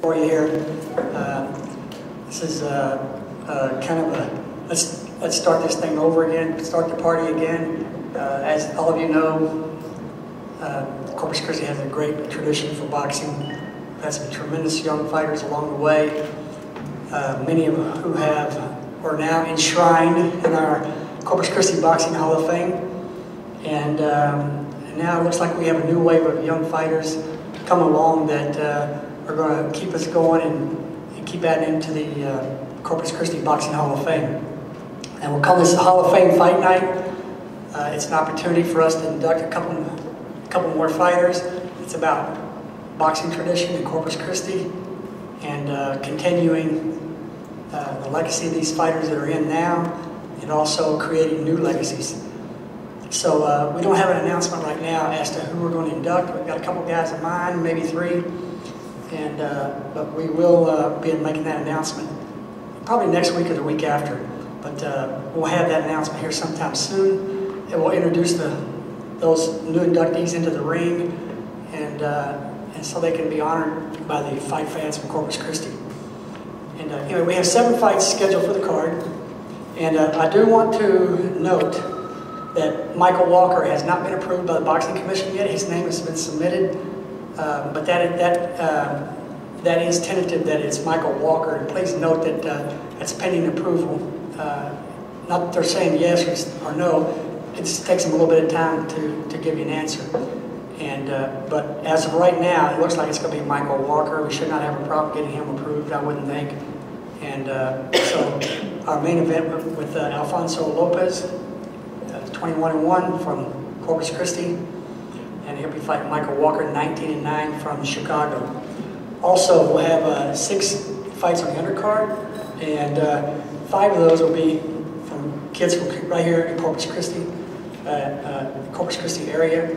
for you here. This is kind of a let's start this thing over again, start the party again. As all of you know, Corpus Christi has a great tradition for boxing. We've had some tremendous young fighters along the way. Many of them who are now enshrined in our Corpus Christi Boxing Hall of Fame. And now it looks like we have a new wave of young fighters come along that are going to keep us going and keep adding into the Corpus Christi Boxing Hall of Fame. And we'll call this Hall of Fame Fight Night. It's an opportunity for us to induct a couple more fighters. It's about boxing tradition in Corpus Christi and continuing the legacy of these fighters that are in now, and also creating new legacies. So we don't have an announcement right now as to who we're going to induct. We've got a couple guys in mind, maybe 3, and but we will be making that announcement probably next week or the week after. But we'll have that announcement here sometime soon. It will introduce those new inductees into the ring, and so they can be honored by the fight fans from Corpus Christi. And anyway, we have 7 fights scheduled for the card, and I do want to note that Michael Walker has not been approved by the Boxing Commission yet. His name has been submitted, but that is tentative that it's Michael Walker. And please note that that's pending approval. Not that they're saying yes or no. It just takes them a little bit of time to give you an answer. And but as of right now, it looks like it's going to be Michael Walker. We should not have a problem getting him approved, I wouldn't think. And so our main event with Alfonso Lopez, 21-1 from Corpus Christi, and he'll be fighting Michael Walker, 19-9 from Chicago. Also, we'll have 6 fights on the undercard, and 5 of those will be from kids from right here in Corpus Christi, area.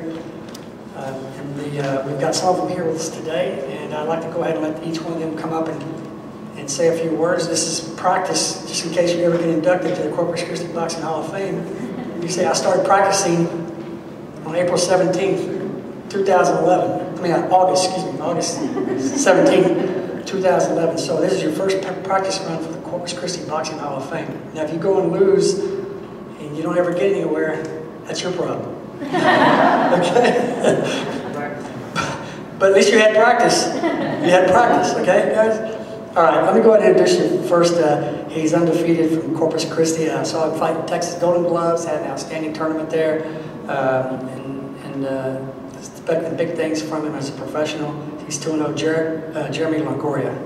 And we've got some of them here with us today, and I'd like to go ahead and let each one of them come up and say a few words. This is practice, just in case you ever get inducted to the Corpus Christi Boxing Hall of Fame. You say, I started practicing on April 17th, 2011. I mean, August 17th, 2011. So this is your first practice run for the Corpus Christi Boxing Hall of Fame. Now, if you go and lose and you don't ever get anywhere, that's your problem. Okay? But at least you had practice. You had practice, okay, guys? All right, let me go ahead and introduce you first. He's undefeated from Corpus Christi. I saw him fight in Texas Golden Gloves, had an outstanding tournament there, and expecting big things from him as a professional. He's 2-0, Jeremy Longoria.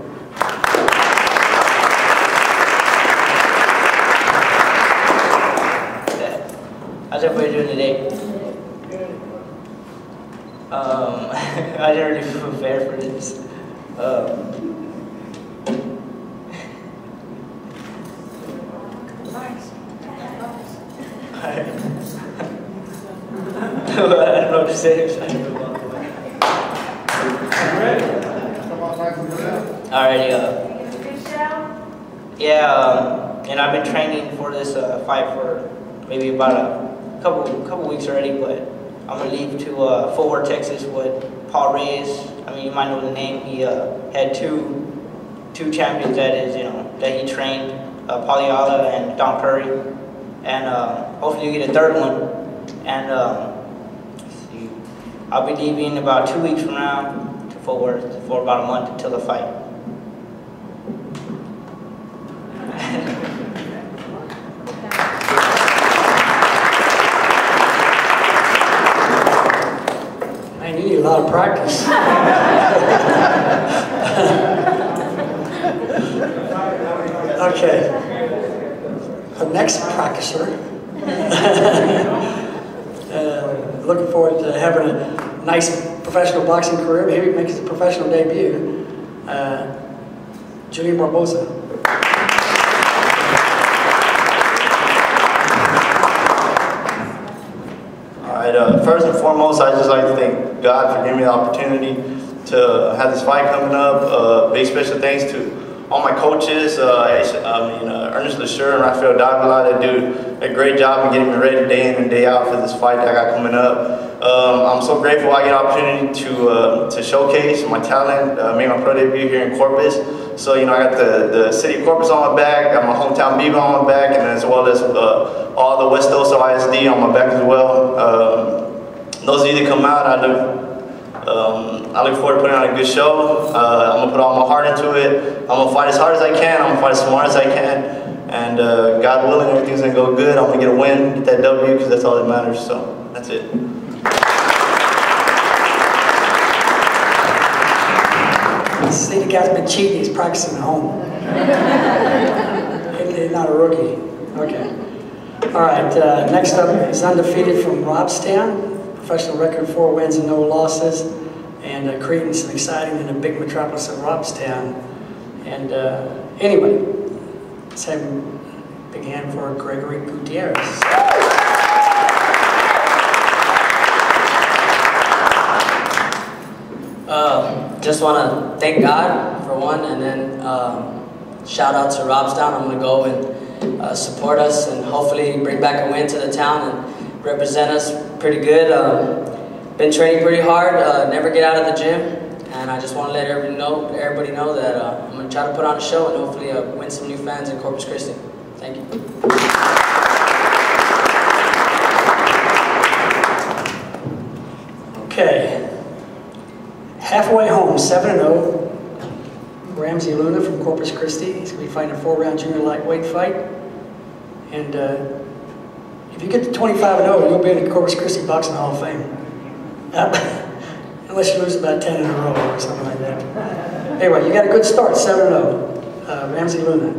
How's everybody doing today? I didn't really prepare for this. I don't know what to say. Alrighty. And I've been training for this fight for maybe about a couple weeks already, but I'm gonna leave to Fort Worth, Texas with Paul Reyes. I mean, you might know the name. He had two champions that he trained, Pauliala and Don Curry, and hopefully you get a 3rd one. And I'll be leaving about 2 weeks from now to Fort Worth for about a month until the fight. Man, you need a lot of practice. Okay. The next practicer. Looking forward to having a nice professional boxing career. Maybe make his professional debut. Julian Barboza. All right. First and foremost, I'd just like to thank God for giving me the opportunity to have this fight coming up. Big special thanks to all my coaches, Ernest LeSure and Rafael Davila. They do a great job in getting me ready day in and day out for this fight that I got coming up. I'm so grateful I get an opportunity to showcase my talent, make my pro debut here in Corpus. So, you know, I got the city of Corpus on my back, got my hometown Beaver on my back, and as well as all the West Osa ISD on my back as well. Those of you that come out, I look forward to putting on a good show. I'm going to put all my heart into it. I'm going to fight as hard as I can. I'm going to fight as smart as I can. And God willing, everything's going to go good. I'm going to get a win, get that W, because that's all that matters. So, that's it. See, the guy's been cheating. He's practicing at home. He's not a rookie. Okay. All right. Next up is undefeated from Robstown. Professional record, 4 wins and no losses. And creating some exciting in the big metropolis of Robstown. And anyway, let's have a big hand for Gregory Gutierrez. Just want to thank God for one, and then shout out to Robstown. I'm going to go and support us and hopefully bring back a win to the town and represent us pretty good. Been training pretty hard, never get out of the gym, and I just want to let everybody know that I'm going to try to put on a show and hopefully win some new fans in Corpus Christi. Thank you. Okay. Halfway home, 7-0. Ramsey Luna from Corpus Christi. He's going to be fighting a 4-round junior lightweight fight. And if you get to 25-0, you'll be in the Corpus Christi Boxing Hall of Fame. Unless you lose about 10 in a row or something like that. Anyway, you got a good start, 7-0. Ramsey Luna.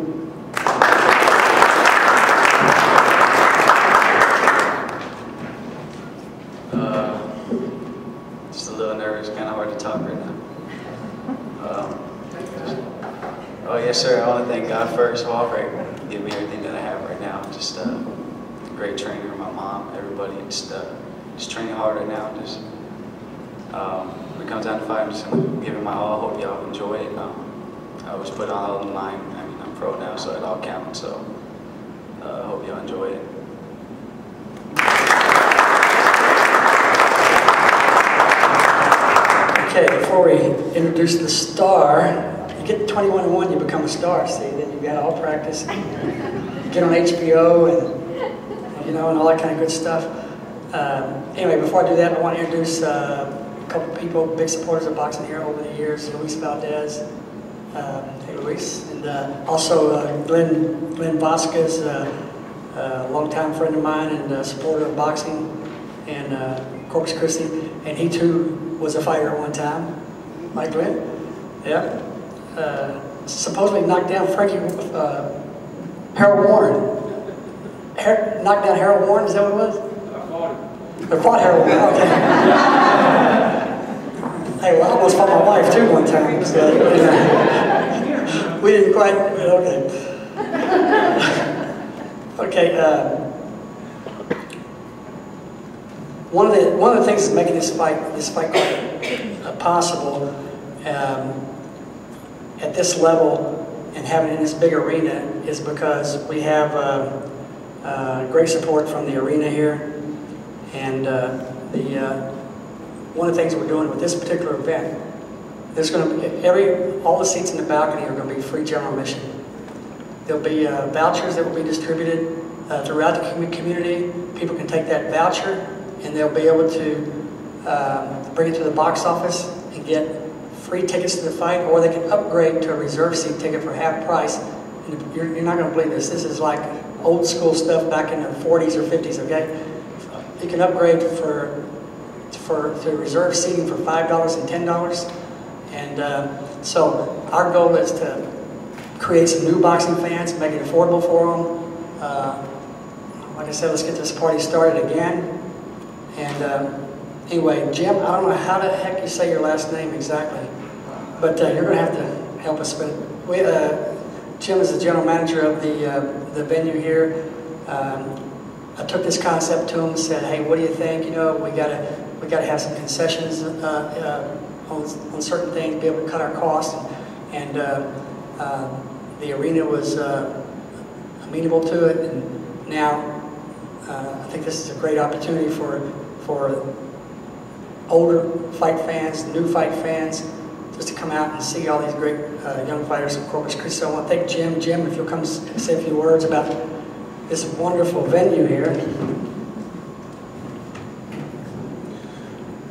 Just a little nervous, kind of hard to talk right now. Oh yes, sir. I want to thank God first of all for giving me everything that I have right now. Just a great trainer, my mom, everybody. Just training hard right now. Just when it comes down to fight, I'm just gonna give it my all. Hope y'all enjoy it. I always put it all on the line. I mean, I'm pro now, so it all counts. So hope y'all enjoy it. Okay, before we introduce the star, you get to 21-1, you become a star. See, then you got all practice, you get on HBO, and and all that kind of good stuff. Anyway, before I do that, I want to introduce a couple people, big supporters of boxing here over the years. Luis Valdez, hey Luis, and also Glenn Vasquez, a longtime friend of mine and supporter of boxing in Corpus Christi, and he too was a fighter at one time. Mike Glenn, yeah. Supposedly knocked down Harold Warren. Knocked down Harold Warren, is that what it was? I fought Harold Warren, okay. Hey, well, I almost fought my wife too one time. So, we didn't quite, okay. Okay, one of the things that's making this fight possible at this level and having it in this big arena is because we have great support from the arena here, and one of the things we're doing with this particular event, there's going to be all the seats in the balcony are going to be free general admission. There'll be vouchers that will be distributed throughout the community. People can take that voucher and they'll be able to bring it to the box office and get free tickets to the fight, or they can upgrade to a reserve seat ticket for half price. And you're not going to believe this. This is like old school stuff back in the 40s or 50s, okay? You can upgrade to reserve seating for $5 and $10. And so our goal is to create some new boxing fans, make it affordable for them. Like I said, let's get this party started again. And anyway, Jim, I don't know how the heck you say your last name exactly, but you're going to have to help us. But Jim is the general manager of the venue here. I took this concept to him and said, "Hey, what do you think? We got to have some concessions on certain things, be able to cut our costs." And the arena was amenable to it, and now I think this is a great opportunity for older fight fans, new fight fans, just to come out and see all these great young fighters from Corpus Christi. So I want to thank Jim. Jim, if you'll come say a few words about this wonderful venue here.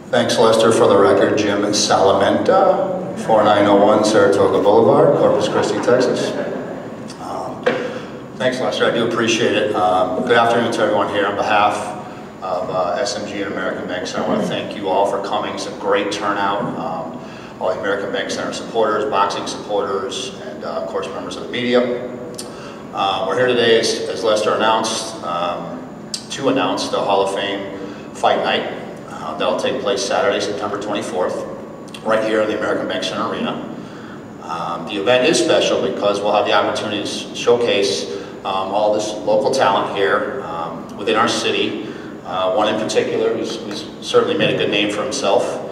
Thanks, Lester. For the record, Jim Salamenta, 4901 Saratoga Boulevard, Corpus Christi, Texas. Thanks, Lester. I do appreciate it. Good afternoon to everyone here. On behalf of SMG and American Bank Center, I want to thank you all for coming. It's a great turnout. All the American Bank Center supporters, boxing supporters, and of course members of the media. We're here today, as Lester announced, to announce the Hall of Fame Fight Night. That'll take place Saturday, September 24th, right here in the American Bank Center Arena. The event is special because we'll have the opportunity to showcase all this local talent here within our city. One in particular who's certainly made a good name for himself.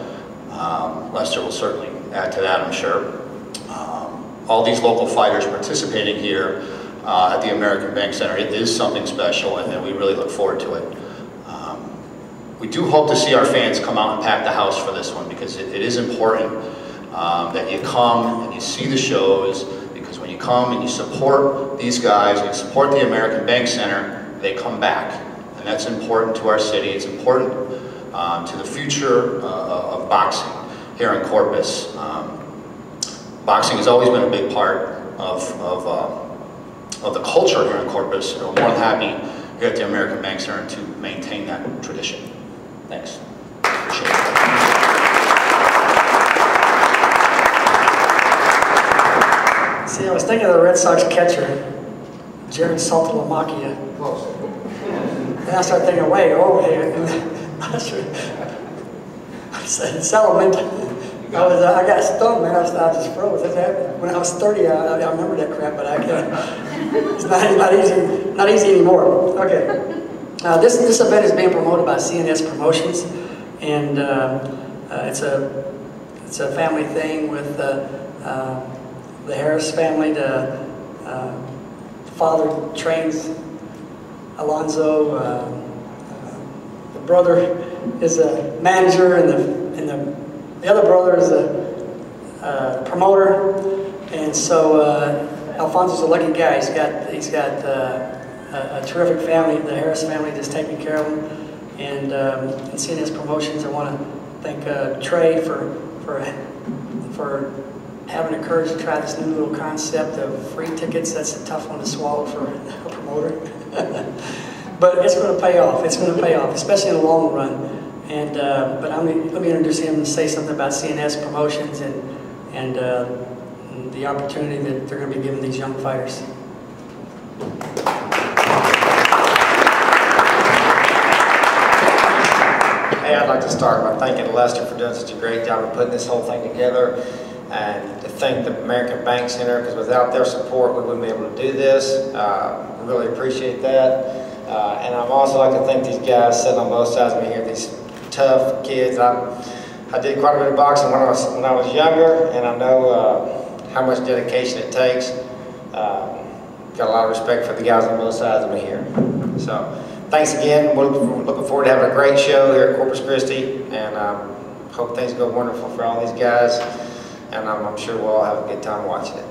Lester will certainly add to that, I'm sure. All these local fighters participating here at the American Bank Center, it is something special, and we really look forward to it. We do hope to see our fans come out and pack the house for this one, because it is important that you come and you see the shows, because when you come and you support these guys, and you support the American Bank Center, they come back. And that's important to our city. It's important to the future of boxing here in Corpus. Boxing has always been a big part of the culture here in Corpus. And we're more than happy here at the American Bank Center to maintain that tradition. Thanks. Appreciate it. See, I was thinking of the Red Sox catcher, Jared Saltalamacchia. And I started thinking, wait, I said Salamenta. I got stunned, man. I just froze. That's happened. When I was 30, I remember that crap, but I can't. It's not easy anymore. Okay. This event is being promoted by CNS Promotions, and it's a family thing with the Harris family. The father trains Alonzo. The brother is a manager, and the other brother is a promoter. And so Alfonso's a lucky guy. He's got a terrific family. The Harris family just taking care of him. And CNS Promotions, I want to thank Trey for having the courage to try this new little concept of free tickets. That's a tough one to swallow for a promoter. But it's going to pay off. It's going to pay off, especially in the long run. And but let me introduce him and say something about CNS Promotions and the opportunity that they're going to be giving these young fighters. Hey, I'd like to start by thanking Lester for doing such a great job of putting this whole thing together, and to thank the American Bank Center, because without their support we wouldn't be able to do this. We really appreciate that. And I'd also like to thank these guys sitting on both sides of me here, these tough kids. I did quite a bit of boxing when I was younger, and I know how much dedication it takes. Got a lot of respect for the guys on both sides of me here. So thanks again. We're looking forward to having a great show here at Corpus Christi, and hope things go wonderful for all these guys, and I'm sure we'll all have a good time watching it.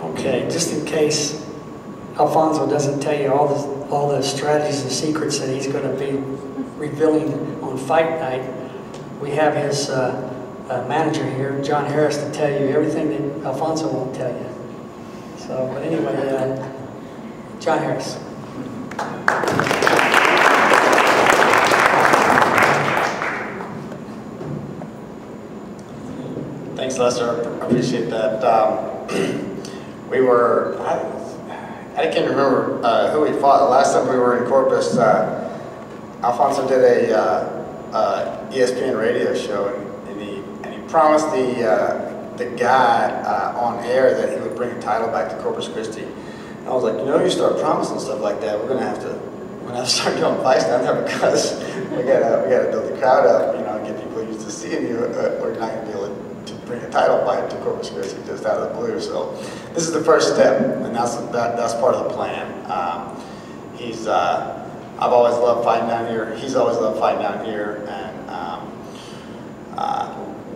Okay, just in case Alfonso doesn't tell you all the strategies and secrets that he's going to be revealing on fight night, we have his manager here, John Harris, to tell you everything that Alfonso won't tell you. So, but anyway, John Harris. Thanks, Lester. I appreciate that. I can't remember who we fought. The last time we were in Corpus, Alfonso did a ESPN radio show, and he promised the guy on air that he would bring a title back to Corpus Christi. And I was like, you start promising stuff like that, we're gonna have to start doing fights down there, because we gotta build the crowd up, and get people used to seeing you. We're not gonna be able to bring a title fight to Corpus Christi just out of the blue. So this is the first step, and that's part of the plan. I've always loved fighting down here. He's always loved fighting down here, and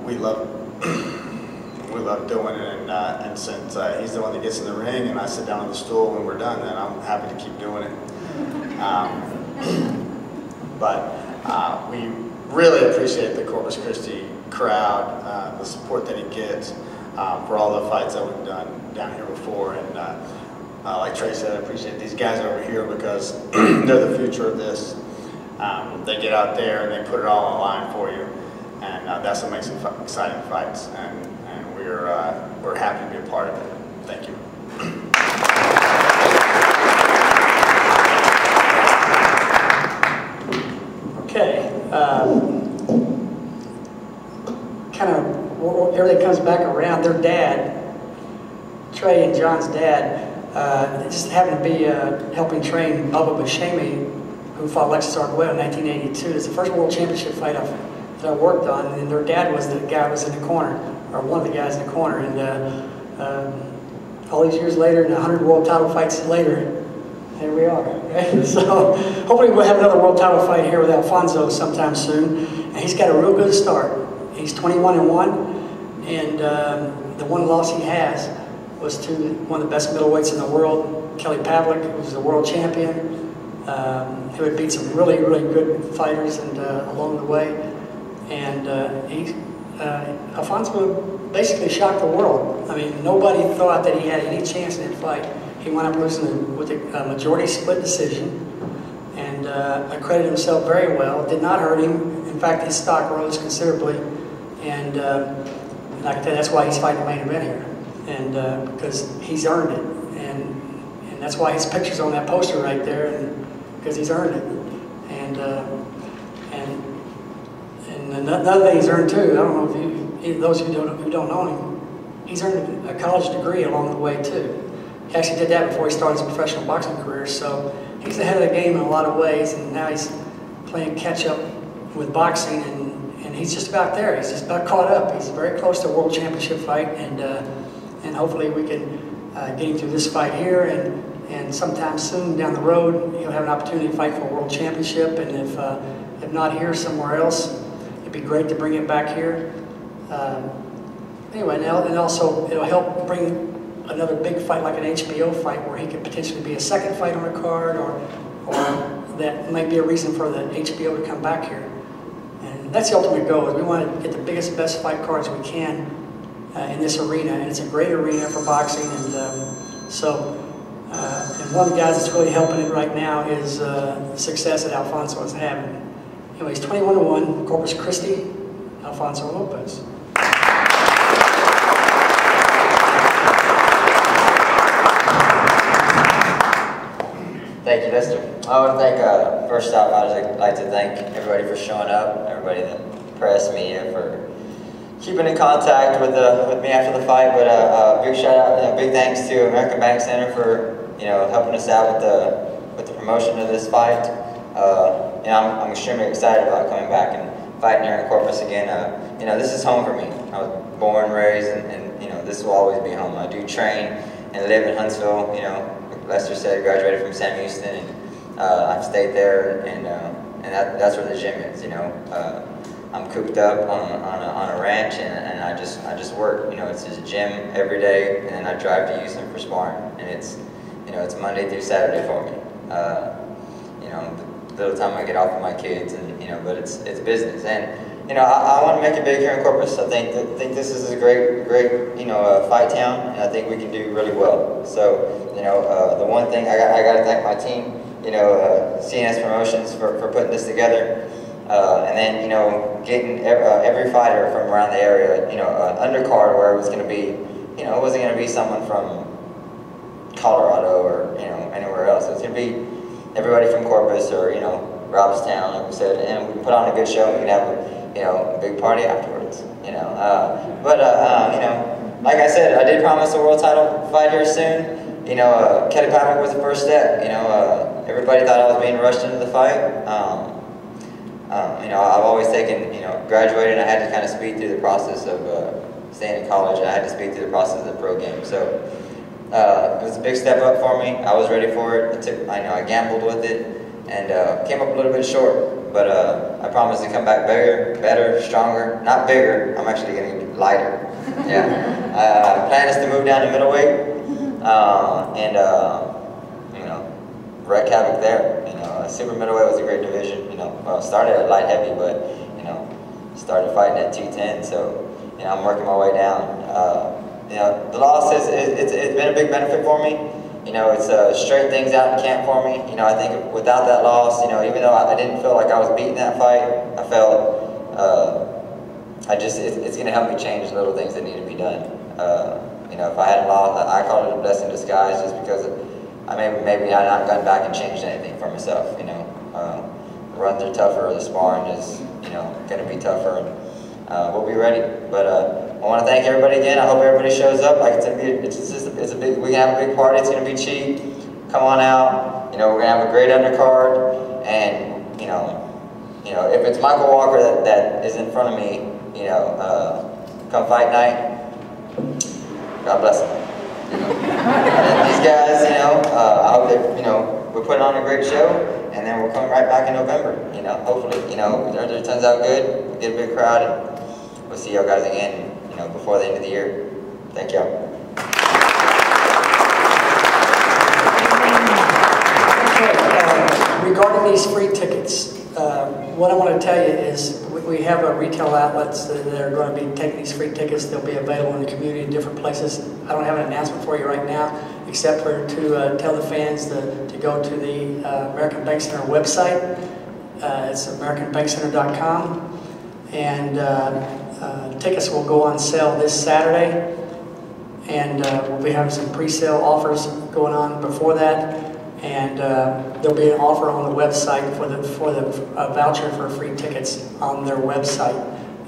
we love doing it. And since he's the one that gets in the ring, and I sit down on the stool when we're done, then I'm happy to keep doing it. But we really appreciate the Corpus Christi crowd, the support that he gets for all the fights that we've done down here before. And like Trey said, I appreciate these guys over here because they're the future of this. They get out there and they put it all on the line for you, and that's what makes it exciting fights. And we're happy to be a part of it. Thank you. Okay. Kind of everything comes back around. Their dad, Trey and John's dad, just happened to be helping train Bubba Buscemi, who fought Alexis Arguello in 1982. It's the first world championship fight that I worked on, and their dad was the guy who was in the corner, or one of the guys in the corner. And all these years later, and 100 world title fights later, here we are. Right? So hopefully we'll have another world title fight here with Alfonso sometime soon. And he's got a real good start. He's 21-1, and the one loss he has was to one of the best middleweights in the world, Kelly Pavlik, who was the world champion, who had beat some really, really good fighters and along the way. And Alfonso basically shocked the world. I mean, nobody thought that he had any chance in that fight. He wound up losing with a majority split decision, and accredited himself very well. Did not hurt him. In fact, his stock rose considerably, and like I said, that's why he's fighting the main event here, and because he's earned it, and that's why his picture's on that poster right there, and because he's earned it, and another thing he's earned too. I don't know if those who don't know him, he's earned a college degree along the way too. He actually did that before he started his professional boxing career, so he's ahead of the game in a lot of ways, and now he's playing catch up with boxing, and he's just about there. He's just about caught up. He's very close to a world championship fight, and hopefully we can get him through this fight here, and sometime soon down the road he'll have an opportunity to fight for a world championship, and if not here, somewhere else, it'd be great to bring it back here. Anyway, and also it'll help bring another big fight like an HBO fight where he could potentially be a second fight on a card, or that might be a reason for the HBO to come back here. And that's the ultimate goal, is we want to get the biggest, best fight cards we can in this arena, and it's a great arena for boxing, and and one of the guys that's really helping it right now is the success that Alfonso is having. Anyway, he's 21-1, Corpus Christi, Alfonso Lopez. Thank you, Lester. I want to thank, first off, I'd like to thank everybody for showing up, everybody in the press, media, for keeping in contact with me after the fight. But big shout out, big thanks to American Bank Center for helping us out with the promotion of this fight. I'm extremely excited about coming back and fighting here in Corpus again. This is home for me. I was born, raised, and this will always be home. I do train and live in Huntsville. Lester said, graduated from Sam Houston, and I've stayed there, and that's where the gym is. I'm cooped up on a ranch, and I just work. It's just a gym every day, and then I drive to Houston for sparring, and it's Monday through Saturday for me. The little time I get off with my kids, and but it's business, and I want to make it big here in Corpus. I think this is a great fight town, and I think we can do really well. So the one thing I got to thank my team, CNS Promotions for putting this together, and then getting every fighter from around the area, undercard where it was going to be, it wasn't going to be someone from Colorado or anywhere else. It was going to be everybody from Corpus or Robstown, like we said, and we put on a good show. And we could have a big party afterwards. Like I said, I did promise a world title fight here soon. Kelly Pavlik was the first step. Everybody thought I was being rushed into the fight. I've always taken, graduated, and I had to kind of speed through the process of staying in college, and I had to speed through the process of the pro game. So, It was a big step up for me. I was ready for it. I gambled with it, and came up a little bit short. But I promise to come back bigger, better, stronger. Not bigger. I'm actually going to get lighter. Yeah. Plan is to move down to middleweight, and you know, wreak havoc there. You know, super middleweight was a great division. You know, well, started at light heavy, but you know, started fighting at 210. So you know, I'm working my way down. You know, the loss it's been a big benefit for me. You know, it's straightened things out in camp for me. You know, I think without that loss, you know, even though I didn't feel like I was beating that fight, I felt it's going to help me change little things that need to be done. You know, if I hadn't lost, I call it a blessing in disguise, just because maybe I not gone back and changed anything for myself. You know, the runs are tougher, the sparring is going to be tougher, and we'll be ready. But I want to thank everybody again. I hope everybody shows up. Like it's a big. We can have a big party. It's going to be cheap. Come on out. You know, we're going to have a great undercard, and you know, if it's Michael Walker that is in front of me, you know, come fight night. God bless him. You know, and these guys, you know, I hope that we're putting on a great show, and then we'll come right back in November. You know, hopefully, it turns out good. We get a big crowd, and we'll see y'all guys again. Before the end of the year. Thank y'all. Okay, regarding these free tickets, what I want to tell you is we have retail outlets that are going to be taking these free tickets. They'll be available in the community in different places. I don't have an announcement for you right now, except for to tell the fans to go to the American Bank Center website. It's AmericanBankCenter.com, and tickets will go on sale this Saturday, and we'll be having some pre-sale offers going on before that, and there'll be an offer on the website for the voucher for free tickets on their website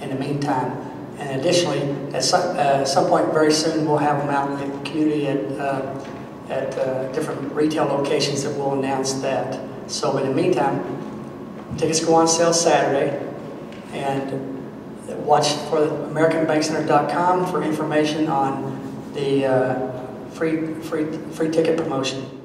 in the meantime. And additionally, at some point very soon, we'll have them out in the community at different retail locations that will announce that. So in the meantime, tickets go on sale Saturday, and watch for AmericanBankCenter.com for information on the free ticket promotion.